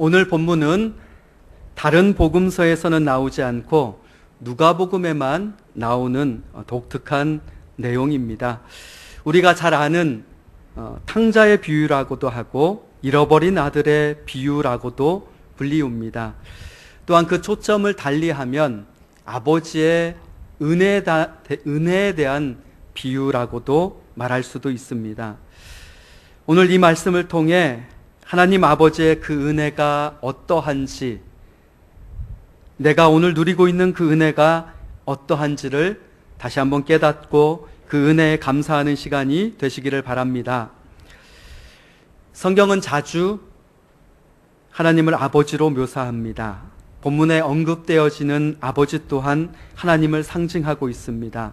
오늘 본문은 다른 복음서에서는 나오지 않고 누가복음에만 나오는 독특한 내용입니다. 우리가 잘 아는 탕자의 비유라고도 하고 잃어버린 아들의 비유라고도 불리웁니다. 또한 그 초점을 달리하면 아버지의 은혜에 대한 비유라고도 말할 수도 있습니다. 오늘 이 말씀을 통해 하나님 아버지의 그 은혜가 어떠한지, 내가 오늘 누리고 있는 그 은혜가 어떠한지를 다시 한번 깨닫고 그 은혜에 감사하는 시간이 되시기를 바랍니다. 성경은 자주 하나님을 아버지로 묘사합니다. 본문에 언급되어지는 아버지 또한 하나님을 상징하고 있습니다.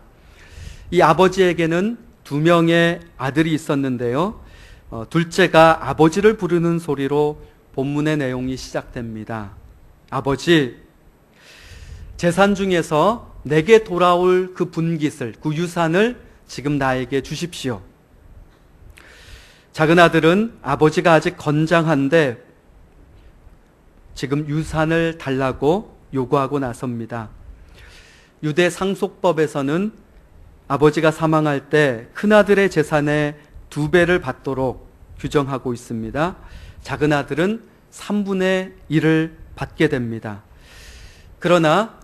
이 아버지에게는 2명의 아들이 있었는데요. 둘째가 아버지를 부르는 소리로 본문의 내용이 시작됩니다. 아버지, 재산 중에서 내게 돌아올 그 분깃을, 그 유산을 지금 나에게 주십시오. 작은 아들은 아버지가 아직 건장한데 지금 유산을 달라고 요구하고 나섭니다. 유대 상속법에서는 아버지가 사망할 때 큰아들의 재산의 2배를 받도록 규정하고 있습니다. 작은 아들은 3분의 1을 받게 됩니다. 그러나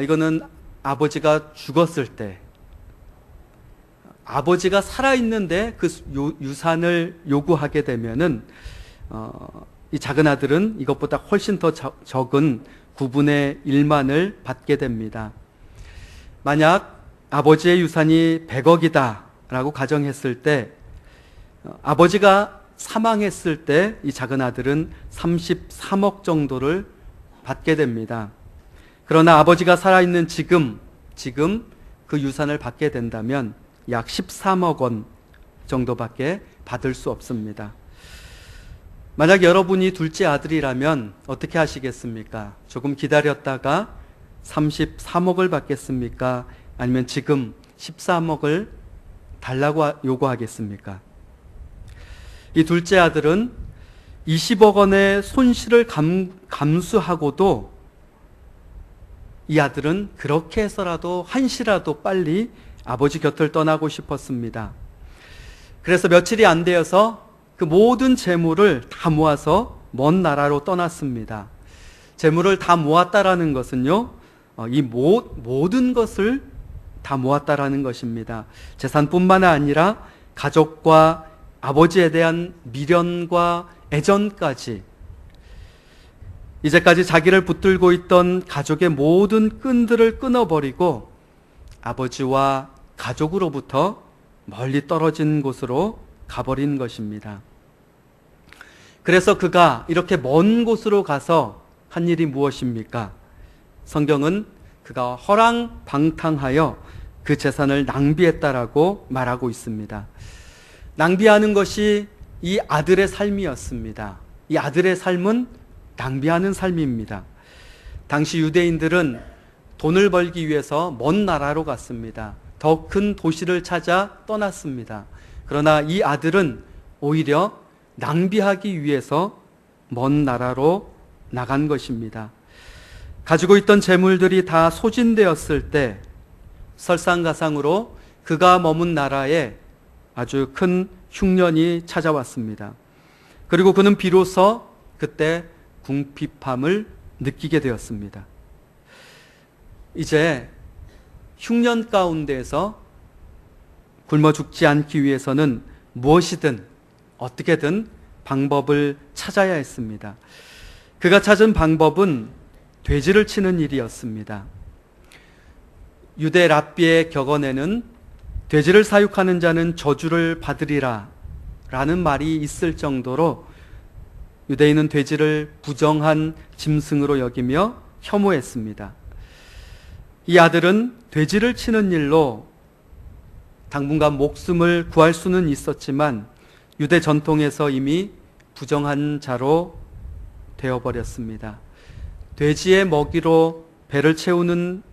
이거는 아버지가 죽었을 때, 아버지가 살아있는데 그 유산을 요구하게 되면은 이 작은 아들은 이것보다 훨씬 더 적은 9분의 1만을 받게 됩니다. 만약 아버지의 유산이 100억이다 라고 가정했을 때, 아버지가 사망했을 때 이 작은 아들은 33억 정도를 받게 됩니다. 그러나 아버지가 살아있는 지금 그 유산을 받게 된다면 약 13억 원 정도밖에 받을 수 없습니다. 만약 여러분이 둘째 아들이라면 어떻게 하시겠습니까? 조금 기다렸다가 33억을 받겠습니까? 아니면 지금 13억을 달라고 요구하겠습니까? 이 둘째 아들은 20억 원의 손실을 감수하고도 이 아들은 그렇게 해서라도 한시라도 빨리 아버지 곁을 떠나고 싶었습니다. 그래서 며칠이 안 되어서 그 모든 재물을 다 모아서 먼 나라로 떠났습니다. 재물을 다 모았다라는 것은요, 이 모든 것을 다 모았다라는 것입니다. 재산뿐만 아니라 가족과 아버지에 대한 미련과 애정까지, 이제까지 자기를 붙들고 있던 가족의 모든 끈들을 끊어버리고 아버지와 가족으로부터 멀리 떨어진 곳으로 가버린 것입니다. 그래서 그가 이렇게 먼 곳으로 가서 한 일이 무엇입니까? 성경은 그가 허랑방탕하여 그 재산을 낭비했다라고 말하고 있습니다. 낭비하는 것이 이 아들의 삶이었습니다. 이 아들의 삶은 낭비하는 삶입니다. 당시 유대인들은 돈을 벌기 위해서 먼 나라로 갔습니다. 더 큰 도시를 찾아 떠났습니다. 그러나 이 아들은 오히려 낭비하기 위해서 먼 나라로 나간 것입니다. 가지고 있던 재물들이 다 소진되었을 때 설상가상으로 그가 머문 나라에 아주 큰 흉년이 찾아왔습니다. 그리고 그는 비로소 그때 궁핍함을 느끼게 되었습니다. 이제 흉년 가운데에서 굶어 죽지 않기 위해서는 무엇이든 어떻게든 방법을 찾아야 했습니다. 그가 찾은 방법은 돼지를 치는 일이었습니다. 유대 랍비의 격언에는 돼지를 사육하는 자는 저주를 받으리라 라는 말이 있을 정도로 유대인은 돼지를 부정한 짐승으로 여기며 혐오했습니다. 이 아들은 돼지를 치는 일로 당분간 목숨을 구할 수는 있었지만 유대 전통에서 이미 부정한 자로 되어버렸습니다. 돼지의 먹이로 배를 채우는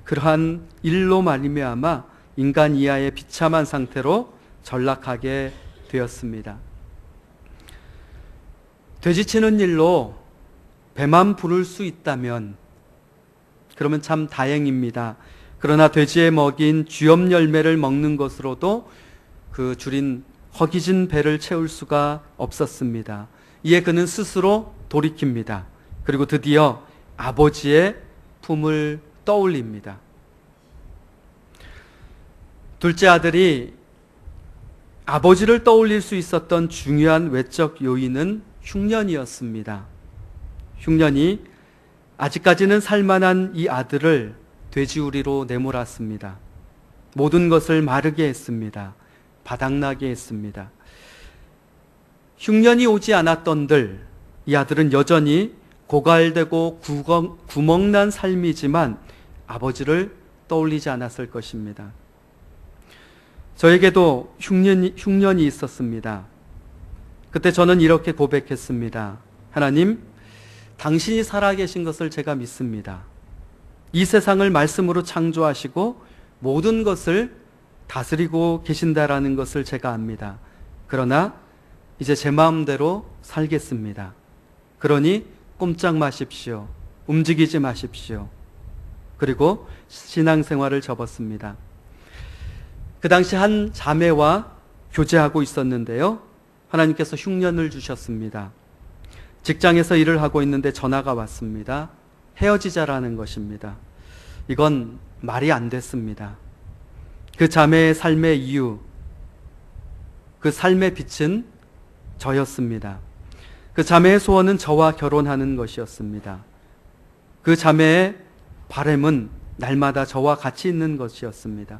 그러한 일로 말미암아 인간 이하의 비참한 상태로 전락하게 되었습니다. 돼지치는 일로 배만 부를 수 있다면 그러면 참 다행입니다. 그러나 돼지에 먹인 쥐엄 열매를 먹는 것으로도 그 줄인 허기진 배를 채울 수가 없었습니다. 이에 그는 스스로 돌이킵니다. 그리고 드디어 아버지의 품을 떠올립니다. 둘째 아들이 아버지를 떠올릴 수 있었던 중요한 외적 요인은 흉년이었습니다. 흉년이 아직까지는 살만한 이 아들을 돼지우리로 내몰았습니다. 모든 것을 마르게 했습니다. 바닥나게 했습니다. 흉년이 오지 않았던들 이 아들은 여전히 고갈되고 구멍난 삶이지만 아버지를 떠올리지 않았을 것입니다. 저에게도 흉년이 있었습니다. 그때 저는 이렇게 고백했습니다. 하나님, 당신이 살아계신 것을 제가 믿습니다. 이 세상을 말씀으로 창조하시고 모든 것을 다스리고 계신다라는 것을 제가 압니다. 그러나 이제 제 마음대로 살겠습니다. 그러니 꼼짝 마십시오. 움직이지 마십시오. 그리고 신앙생활을 접었습니다. 그 당시 한 자매와 교제하고 있었는데요. 하나님께서 흉년을 주셨습니다. 직장에서 일을 하고 있는데 전화가 왔습니다. 헤어지자라는 것입니다. 이건 말이 안 됐습니다. 그 자매의 삶의 이유, 그 삶의 빛은 저였습니다. 그 자매의 소원은 저와 결혼하는 것이었습니다. 그 자매의 바람은 날마다 저와 같이 있는 것이었습니다.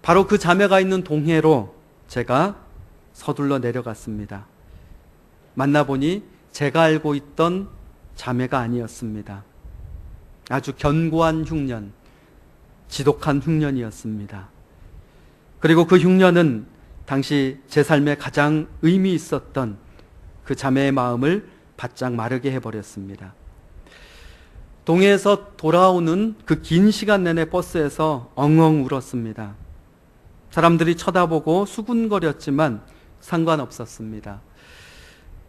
바로 그 자매가 있는 동해로 제가 서둘러 내려갔습니다. 만나보니 제가 알고 있던 자매가 아니었습니다. 아주 견고한 흉년, 지독한 흉년이었습니다. 그리고 그 흉년은 당시 제 삶에 가장 의미 있었던 그 자매의 마음을 바짝 마르게 해버렸습니다. 동해에서 돌아오는 그 긴 시간 내내 버스에서 엉엉 울었습니다. 사람들이 쳐다보고 수군거렸지만 상관없었습니다.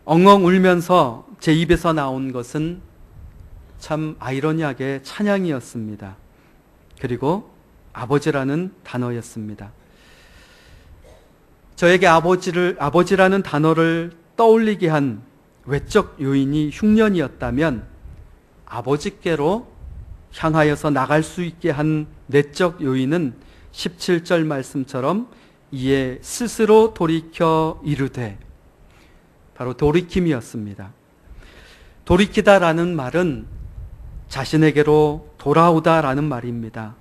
엉엉 울면서 제 입에서 나온 것은 참 아이러니하게 찬양이었습니다. 그리고 아버지라는 단어였습니다. 저에게 아버지라는 단어를 떠올리게 한 외적 요인이 흉년이었다면 아버지께로 향하여서 나갈 수 있게 한 내적 요인은 17절 말씀처럼 이에 스스로 돌이켜 이르되, 바로 돌이킴이었습니다. 돌이키다라는 말은 자신에게로 돌아오다라는 말입니다.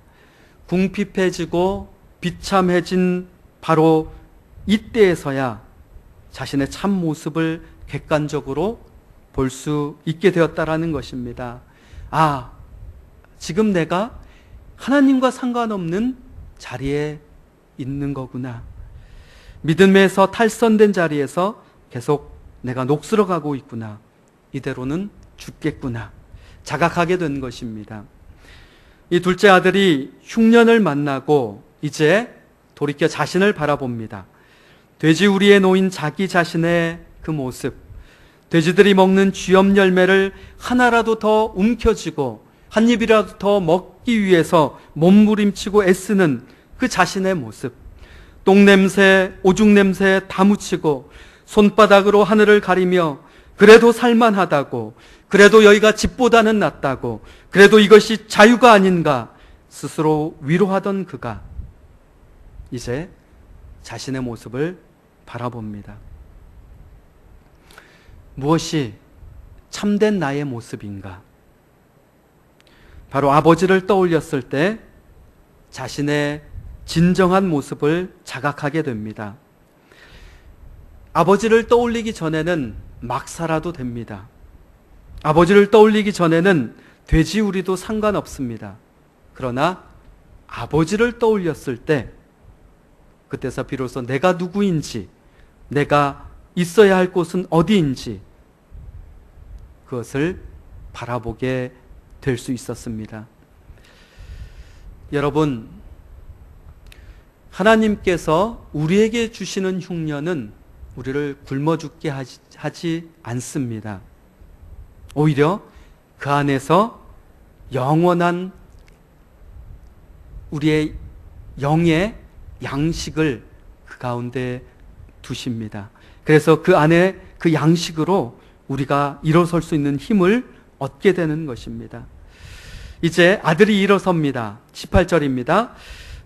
궁핍해지고 비참해진 바로 이때에서야 자신의 참 모습을 객관적으로 볼 수 있게 되었다라는 것입니다. 아, 지금 내가 하나님과 상관없는 자리에 있는 거구나. 믿음에서 탈선된 자리에서 계속 내가 녹슬어 가고 있구나. 이대로는 죽겠구나. 자각하게 된 것입니다. 이 둘째 아들이 흉년을 만나고 이제 돌이켜 자신을 바라봅니다. 돼지우리에 놓인 자기 자신의 그 모습, 돼지들이 먹는 쥐엄 열매를 하나라도 더 움켜쥐고 한 입이라도 더 먹기 위해서 몸부림치고 애쓰는 그 자신의 모습, 똥냄새, 오죽냄새 다 묻히고 손바닥으로 하늘을 가리며 그래도 살만하다고, 그래도 여기가 집보다는 낫다고, 그래도 이것이 자유가 아닌가 스스로 위로하던 그가 이제 자신의 모습을 바라봅니다. 무엇이 참된 나의 모습인가? 바로 아버지를 떠올렸을 때 자신의 진정한 모습을 자각하게 됩니다. 아버지를 떠올리기 전에는 막 살아도 됩니다. 아버지를 떠올리기 전에는 돼지우리도 상관없습니다. 그러나 아버지를 떠올렸을 때 그때서 비로소 내가 누구인지, 내가 있어야 할 곳은 어디인지 그것을 바라보게 될 수 있었습니다. 여러분, 하나님께서 우리에게 주시는 흉년은 우리를 굶어 죽게 하지 않습니다. 오히려 그 안에서 영원한 우리의 영의 양식을 그 가운데 두십니다. 그래서 그 안에 그 양식으로 우리가 일어설 수 있는 힘을 얻게 되는 것입니다. 이제 아들이 일어섭니다. 18절입니다.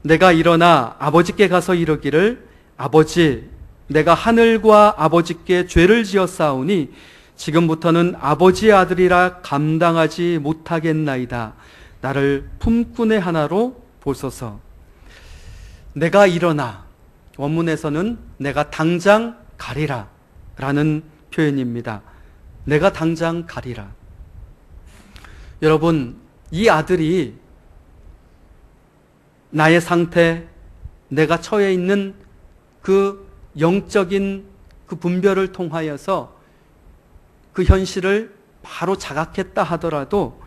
내가 일어나 아버지께 가서 이르기를 아버지 내가 하늘과 아버지께 죄를 지었사오니 지금부터는 아버지의 아들이라 감당하지 못하겠나이다. 나를 품꾼의 하나로 보소서. 내가 일어나, 원문에서는 내가 당장 가리라 라는 표현입니다. 내가 당장 가리라. 여러분, 이 아들이 나의 상태, 내가 처해 있는 그 영적인 그 분별을 통하여서 그 현실을 바로 자각했다 하더라도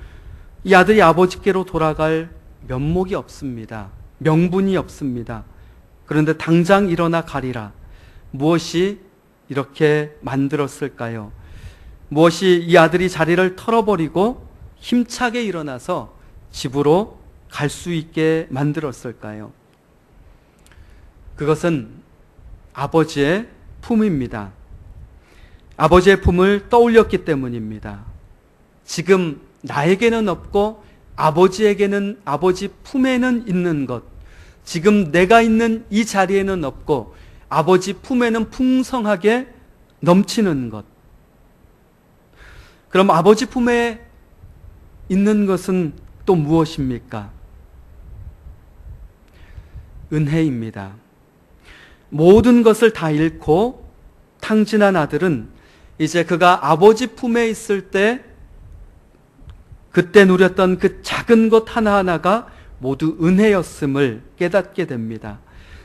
이 아들이 아버지께로 돌아갈 면목이 없습니다. 명분이 없습니다. 그런데 당장 일어나 가리라. 무엇이 이렇게 만들었을까요? 무엇이 이 아들이 자리를 털어버리고 힘차게 일어나서 집으로 갈 수 있게 만들었을까요? 그것은 아버지의 품입니다. 아버지의 품을 떠올렸기 때문입니다. 지금 나에게는 없고 아버지에게는, 아버지 품에는 있는 것, 지금 내가 있는 이 자리에는 없고 아버지 품에는 풍성하게 넘치는 것. 그럼 아버지 품에 있는 것은 또 무엇입니까? 은혜입니다. 모든 것을 다 잃고 탕진한 아들은 이제 그가 아버지 품에 있을 때 그때 누렸던 그 작은 것 하나하나가 모두 은혜였음을 깨닫게 됩니다.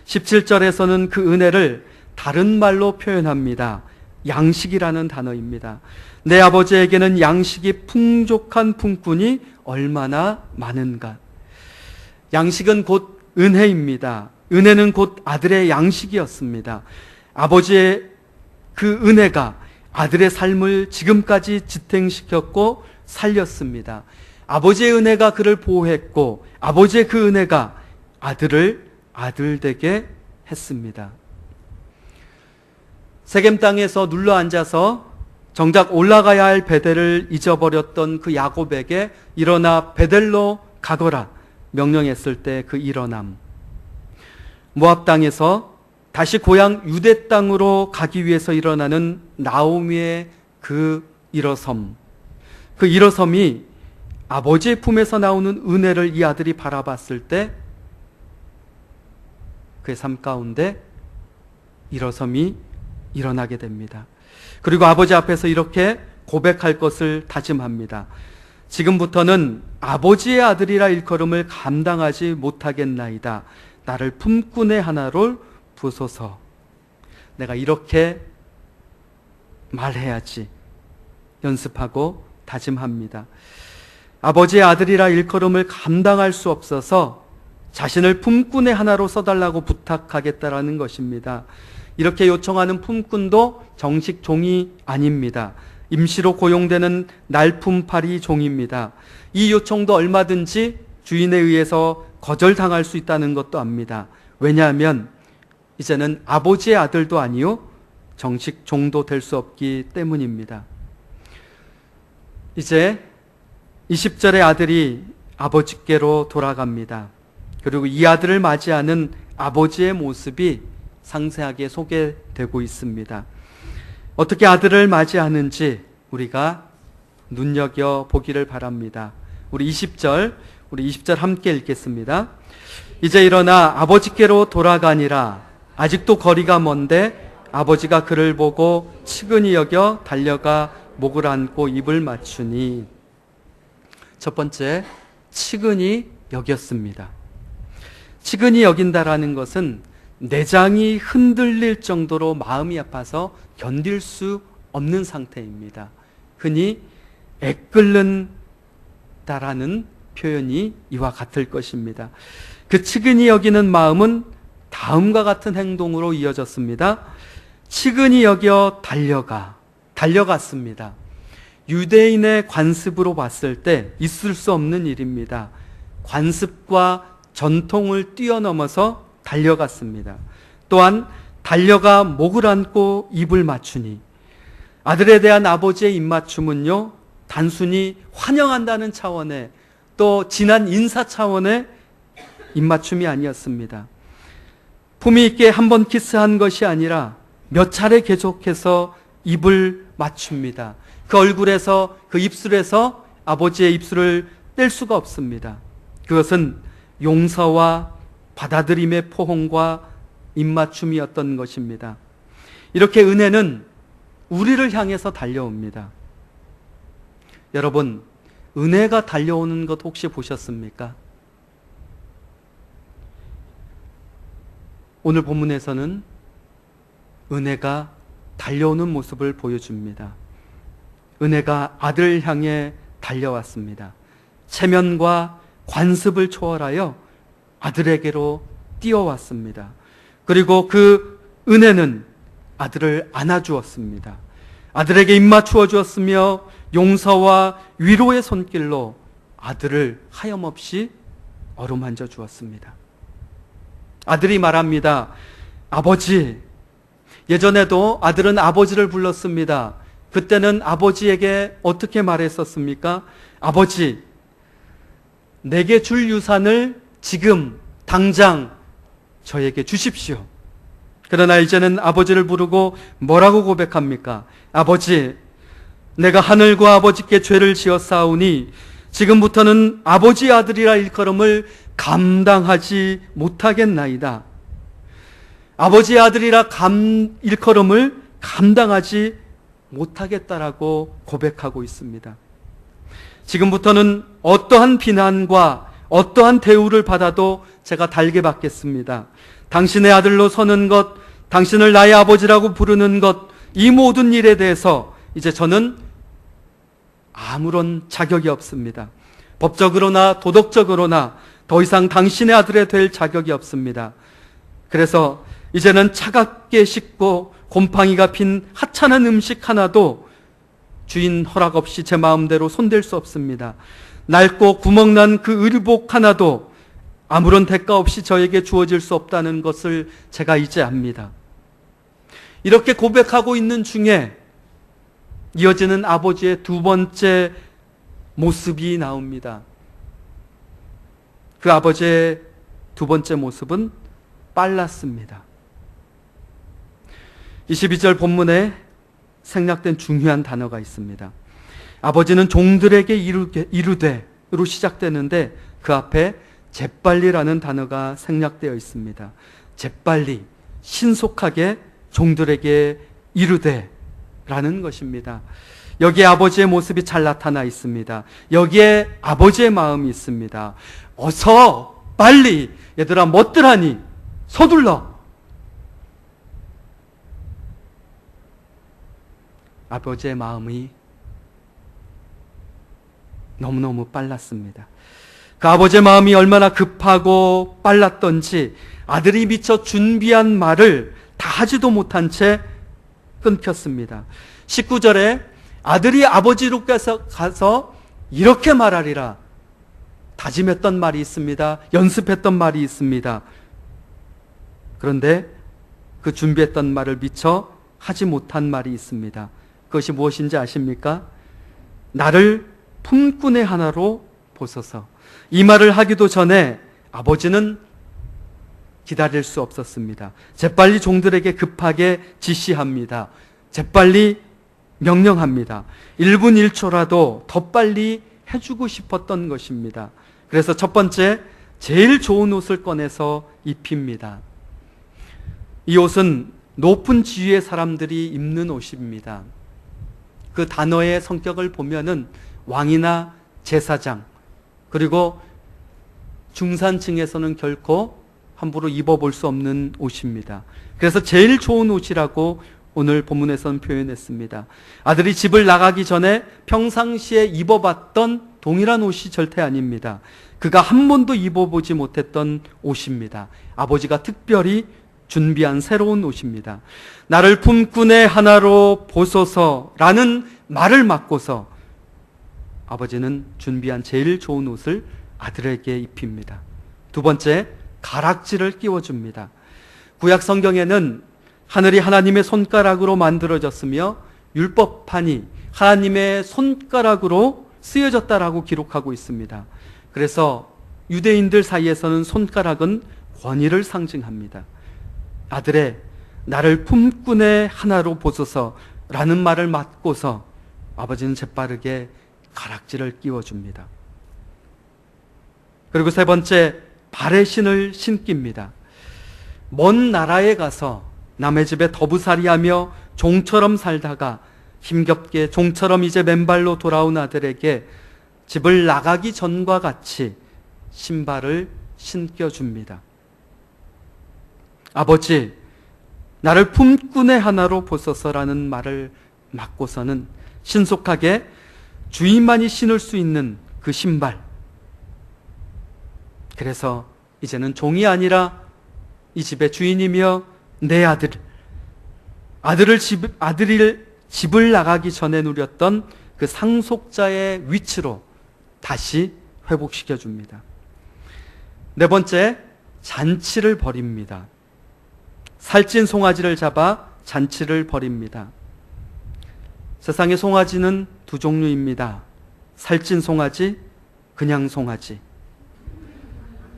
17절에서는 그 은혜를 다른 말로 표현합니다. 양식이라는 단어입니다. 내 아버지에게는 양식이 풍족한 품꾼이 얼마나 많은가. 양식은 곧 은혜입니다. 은혜는 곧 아들의 양식이었습니다. 아버지의 그 은혜가 아들의 삶을 지금까지 지탱시켰고 살렸습니다. 아버지의 은혜가 그를 보호했고 아버지의 그 은혜가 아들을 아들되게 했습니다. 세겜 땅에서 눌러 앉아서 정작 올라가야 할 베델을 잊어버렸던 그 야곱에게 일어나 베델로 가거라 명령했을 때 그 일어남, 모압 땅에서 다시 고향 유대 땅으로 가기 위해서 일어나는 나오미의 그 일어섬, 그 일어섬이 아버지의 품에서 나오는 은혜를 이 아들이 바라봤을 때 그의 삶 가운데 일어섬이 일어나게 됩니다. 그리고 아버지 앞에서 이렇게 고백할 것을 다짐합니다. 지금부터는 아버지의 아들이라 일컬음을 감당하지 못하겠나이다. 나를 품꾼의 하나를 부소서. 내가 이렇게 말해야지 연습하고 다짐합니다. 아버지의 아들이라 일컬음을 감당할 수 없어서 자신을 품꾼의 하나로 써달라고 부탁하겠다라는 것입니다. 이렇게 요청하는 품꾼도 정식 종이 아닙니다. 임시로 고용되는 날품팔이 종입니다. 이 요청도 얼마든지 주인에 의해서 거절당할 수 있다는 것도 압니다. 왜냐하면 이제는 아버지의 아들도 아니요 정식 종도 될 수 없기 때문입니다. 이제 20절의 아들이 아버지께로 돌아갑니다. 그리고 이 아들을 맞이하는 아버지의 모습이 상세하게 소개되고 있습니다. 어떻게 아들을 맞이하는지 우리가 눈여겨보기를 바랍니다. 우리 20절 함께 읽겠습니다. 이제 일어나 아버지께로 돌아가니라. 아직도 거리가 먼데 아버지가 그를 보고 측은히 여겨 달려가 목을 안고 입을 맞추니. 첫 번째, 측은히 여겼습니다. 측은히 여긴다라는 것은 내장이 흔들릴 정도로 마음이 아파서 견딜 수 없는 상태입니다. 흔히 애끓는다라는 표현이 이와 같을 것입니다. 그 측은히 여기는 마음은 다음과 같은 행동으로 이어졌습니다. 측은히 여겨 달려갔습니다. 유대인의 관습으로 봤을 때 있을 수 없는 일입니다. 관습과 전통을 뛰어넘어서 달려갔습니다. 또한 달려가 목을 안고 입을 맞추니, 아들에 대한 아버지의 입맞춤은요, 단순히 환영한다는 차원의, 또 진한 인사 차원의 입맞춤이 아니었습니다. 품위 있게 한 번 키스한 것이 아니라 몇 차례 계속해서 입을 맞춥니다. 그 얼굴에서, 그 입술에서 아버지의 입술을 뗄 수가 없습니다. 그것은 용서와 받아들임의 포옹과 입맞춤이었던 것입니다. 이렇게 은혜는 우리를 향해서 달려옵니다. 여러분, 은혜가 달려오는 것 혹시 보셨습니까? 오늘 본문에서는 은혜가 달려오는 모습을 보여줍니다. 은혜가 아들을 향해 달려왔습니다. 체면과 관습을 초월하여 아들에게로 뛰어왔습니다. 그리고 그 은혜는 아들을 안아주었습니다. 아들에게 입맞추어 주었으며 용서와 위로의 손길로 아들을 하염없이 어루만져 주었습니다. 아들이 말합니다. 아버지. 예전에도 아들은 아버지를 불렀습니다. 그때는 아버지에게 어떻게 말했었습니까? 아버지, 내게 줄 유산을 지금 당장 저에게 주십시오. 그러나 이제는 아버지를 부르고 뭐라고 고백합니까? 아버지, 내가 하늘과 아버지께 죄를 지었사오니 지금부터는 아버지 아들이라 일컬음을 감당하지 못하겠나이다. 아버지 아들이라 일컬음을 감당하지 못하겠다라고 고백하고 있습니다. 지금부터는 어떠한 비난과 어떠한 대우를 받아도 제가 달게 받겠습니다. 당신의 아들로 서는 것, 당신을 나의 아버지라고 부르는 것, 이 모든 일에 대해서 이제 저는 아무런 자격이 없습니다. 법적으로나 도덕적으로나 더 이상 당신의 아들이 될 자격이 없습니다. 그래서 이제는 차갑게 식고 곰팡이가 핀 하찮은 음식 하나도 주인 허락 없이 제 마음대로 손댈 수 없습니다. 낡고 구멍난 그 의복 하나도 아무런 대가 없이 저에게 주어질 수 없다는 것을 제가 이제 압니다. 이렇게 고백하고 있는 중에 이어지는 아버지의 두 번째 모습이 나옵니다. 그 아버지의 두 번째 모습은 빨랐습니다. 22절 본문에 생략된 중요한 단어가 있습니다. 아버지는 종들에게 이르되로 시작되는데 그 앞에 재빨리라는 단어가 생략되어 있습니다. 재빨리, 신속하게 종들에게 이르되라는 것입니다. 여기에 아버지의 모습이 잘 나타나 있습니다. 여기에 아버지의 마음이 있습니다. 어서 빨리, 얘들아 뭣들하니 서둘러. 아버지의 마음이 너무너무 빨랐습니다. 그 아버지의 마음이 얼마나 급하고 빨랐던지 아들이 미처 준비한 말을 다 하지도 못한 채 끊겼습니다. 19절에 아들이 아버지로께서 가서 이렇게 말하리라 다짐했던 말이 있습니다. 연습했던 말이 있습니다. 그런데 그 준비했던 말을 미처 하지 못한 말이 있습니다. 그것이 무엇인지 아십니까? 나를 품꾼의 하나로 보소서. 이 말을 하기도 전에 아버지는 기다릴 수 없었습니다. 재빨리 종들에게 급하게 지시합니다. 재빨리 명령합니다. 1분 1초라도 더 빨리 해주고 싶었던 것입니다. 그래서 첫 번째, 제일 좋은 옷을 꺼내서 입힙니다. 이 옷은 높은 지위의 사람들이 입는 옷입니다. 그 단어의 성격을 보면은 왕이나 제사장, 그리고 중산층에서는 결코 함부로 입어볼 수 없는 옷입니다. 그래서 제일 좋은 옷이라고 오늘 본문에서는 표현했습니다. 아들이 집을 나가기 전에 평상시에 입어봤던 동일한 옷이 절대 아닙니다. 그가 한 번도 입어보지 못했던 옷입니다. 아버지가 특별히 준비한 새로운 옷입니다. 나를 품꾼의 하나로 보소서라는 말을 맡고서 아버지는 준비한 제일 좋은 옷을 아들에게 입힙니다. 두 번째, 가락지를 끼워줍니다. 구약 성경에는 하늘이 하나님의 손가락으로 만들어졌으며 율법판이 하나님의 손가락으로 쓰여졌다라고 기록하고 있습니다. 그래서 유대인들 사이에서는 손가락은 권위를 상징합니다. 아들의 나를 품꾼의 하나로 보소서라는 말을 맡고서 아버지는 재빠르게 가락지를 끼워줍니다. 그리고 세 번째, 발에 신을 신깁니다. 먼 나라에 가서 남의 집에 더부살이하며 종처럼 살다가 힘겹게 종처럼 이제 맨발로 돌아온 아들에게 집을 나가기 전과 같이 신발을 신겨줍니다. 아버지, 나를 품꾼의 하나로 보소서라는 말을 맡고서는 신속하게 주인만이 신을 수 있는 그 신발. 그래서 이제는 종이 아니라 이 집의 주인이며 내 아들을 집을 나가기 전에 누렸던 그 상속자의 위치로 다시 회복시켜 줍니다. 네 번째, 잔치를 벌입니다. 살찐 송아지를 잡아 잔치를 벌입니다. 세상의 송아지는 두 종류입니다. 살찐 송아지, 그냥 송아지.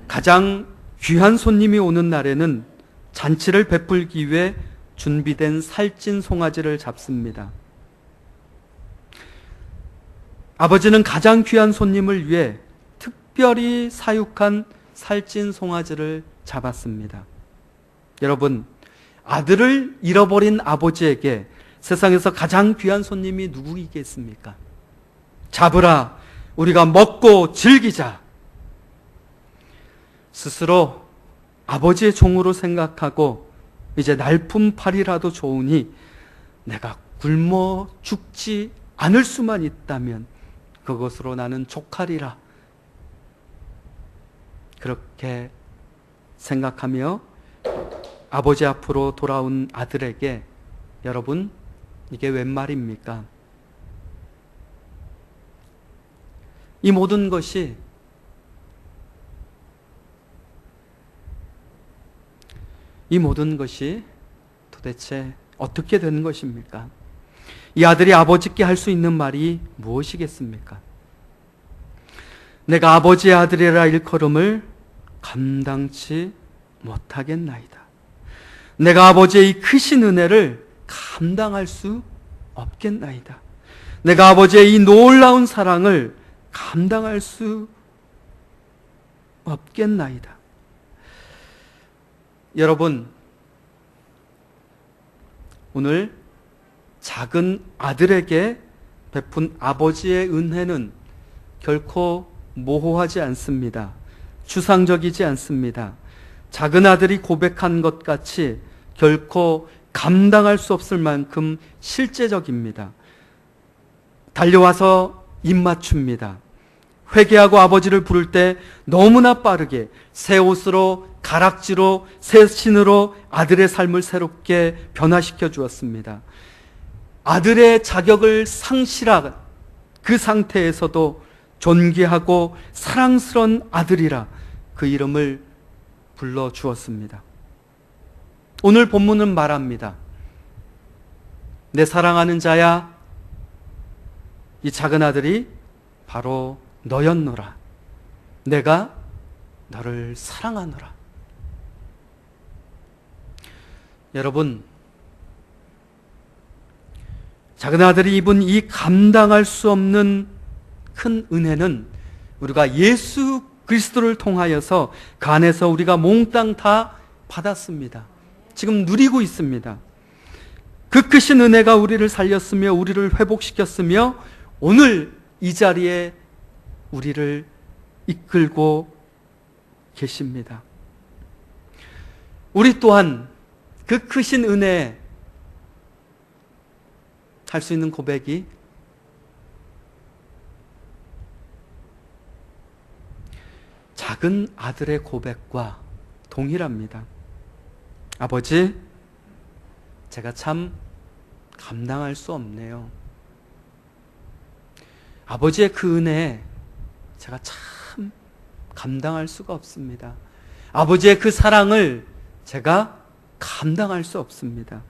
가장 귀한 손님이 오는 날에는 잔치를 베풀기 위해 준비된 살찐 송아지를 잡습니다. 아버지는 가장 귀한 손님을 위해 특별히 사육한 살찐 송아지를 잡았습니다. 여러분, 아들을 잃어버린 아버지에게 세상에서 가장 귀한 손님이 누구이겠습니까? 잡으라, 우리가 먹고 즐기자. 스스로 아버지의 종으로 생각하고 이제 날품팔이라도 좋으니 내가 굶어 죽지 않을 수만 있다면 그것으로 나는 족하리라. 그렇게 생각하며 아버지 앞으로 돌아온 아들에게, 여러분, 이게 웬 말입니까? 이 모든 것이 도대체 어떻게 된 것입니까? 이 아들이 아버지께 할 수 있는 말이 무엇이겠습니까? 내가 아버지의 아들이라 일컬음을 감당치 못하겠나이다. 내가 아버지의 이 크신 은혜를 감당할 수 없겠나이다. 내가 아버지의 이 놀라운 사랑을 감당할 수 없겠나이다. 여러분, 오늘 작은 아들에게 베푼 아버지의 은혜는 결코 모호하지 않습니다. 추상적이지 않습니다. 작은 아들이 고백한 것 같이 결코 감당할 수 없을 만큼 실제적입니다. 달려와서 입맞춥니다. 회개하고 아버지를 부를 때 너무나 빠르게 새 옷으로, 가락지로, 새 신으로 아들의 삶을 새롭게 변화시켜 주었습니다. 아들의 자격을 상실한 그 상태에서도 존귀하고 사랑스러운 아들이라 그 이름을 불러주었습니다. 오늘 본문은 말합니다. 내 사랑하는 자야, 이 작은 아들이 바로 너였노라. 내가 너를 사랑하노라. 여러분, 작은 아들이 입은 이 감당할 수 없는 큰 은혜는 우리가 예수 그리스도를 통하여서 그 안에서 우리가 몽땅 다 받았습니다. 지금 누리고 있습니다. 그 크신 은혜가 우리를 살렸으며 우리를 회복시켰으며 오늘 이 자리에 우리를 이끌고 계십니다. 우리 또한 그 크신 은혜에 할 수 있는 고백이 작은 아들의 고백과 동일합니다. 아버지, 제가 참 감당할 수 없네요. 아버지의 그 은혜 제가 참 감당할 수가 없습니다. 아버지의 그 사랑을 제가 감당할 수 없습니다.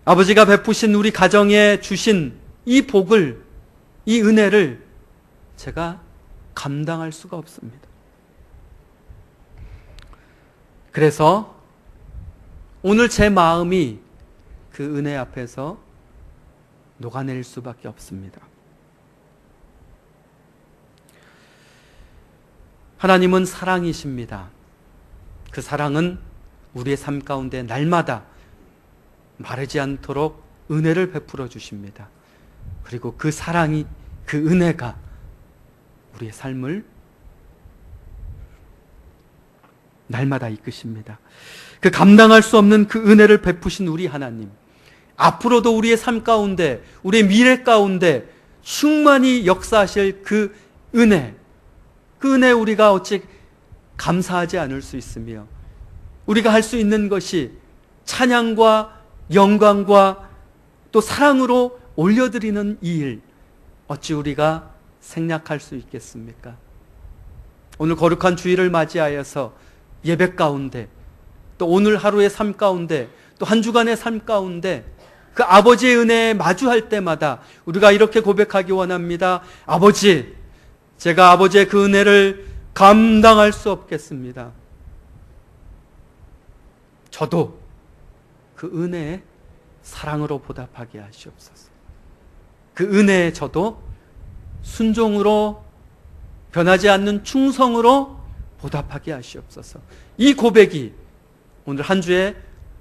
아버지가 베푸신 우리 가정에 주신 이 복을, 이 은혜를 제가 감당할 수가 없습니다. 그래서 오늘 제 마음이 그 은혜 앞에서 녹아낼 수밖에 없습니다. 하나님은 사랑이십니다. 그 사랑은 우리의 삶 가운데 날마다 마르지 않도록 은혜를 베풀어 주십니다. 그리고 그 사랑이, 그 은혜가 우리의 삶을 날마다 이끄십니다. 그 감당할 수 없는 그 은혜를 베푸신 우리 하나님, 앞으로도 우리의 삶 가운데, 우리의 미래 가운데 충만히 역사하실 그 은혜, 그 은혜에 우리가 어찌 감사하지 않을 수 있으며, 우리가 할 수 있는 것이 찬양과 영광과 또 사랑으로 올려드리는 이 일, 어찌 우리가 생략할 수 있겠습니까? 오늘 거룩한 주일을 맞이하여서 예배 가운데, 또 오늘 하루의 삶 가운데, 또 한 주간의 삶 가운데 그 아버지의 은혜에 마주할 때마다 우리가 이렇게 고백하기 원합니다. 아버지, 제가 아버지의 그 은혜를 감당할 수 없겠습니다. 저도 그 은혜에 사랑으로 보답하게 하시옵소서. 그 은혜에 저도 순종으로, 변하지 않는 충성으로 보답하게 하시옵소서. 이 고백이 오늘 한 주에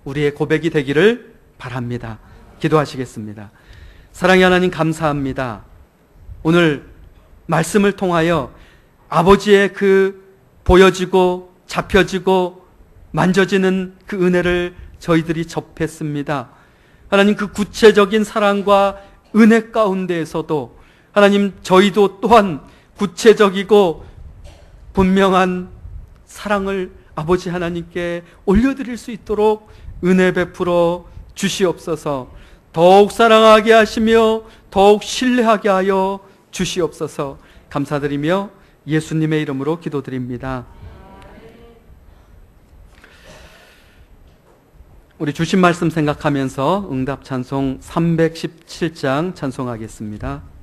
우리의 고백이 되기를 바랍니다. 기도하시겠습니다. 사랑의 하나님, 감사합니다. 오늘 말씀을 통하여 아버지의 그 보여지고 잡혀지고 만져지는 그 은혜를 저희들이 접했습니다. 하나님, 그 구체적인 사랑과 은혜 가운데에서도 하나님, 저희도 또한 구체적이고 분명한 사랑을 아버지 하나님께 올려드릴 수 있도록 은혜 베풀어 주시옵소서. 더욱 사랑하게 하시며 더욱 신뢰하게 하여 주시옵소서. 감사드리며 예수님의 이름으로 기도드립니다. 우리 주신 말씀 생각하면서 응답 찬송 317장 찬송하겠습니다.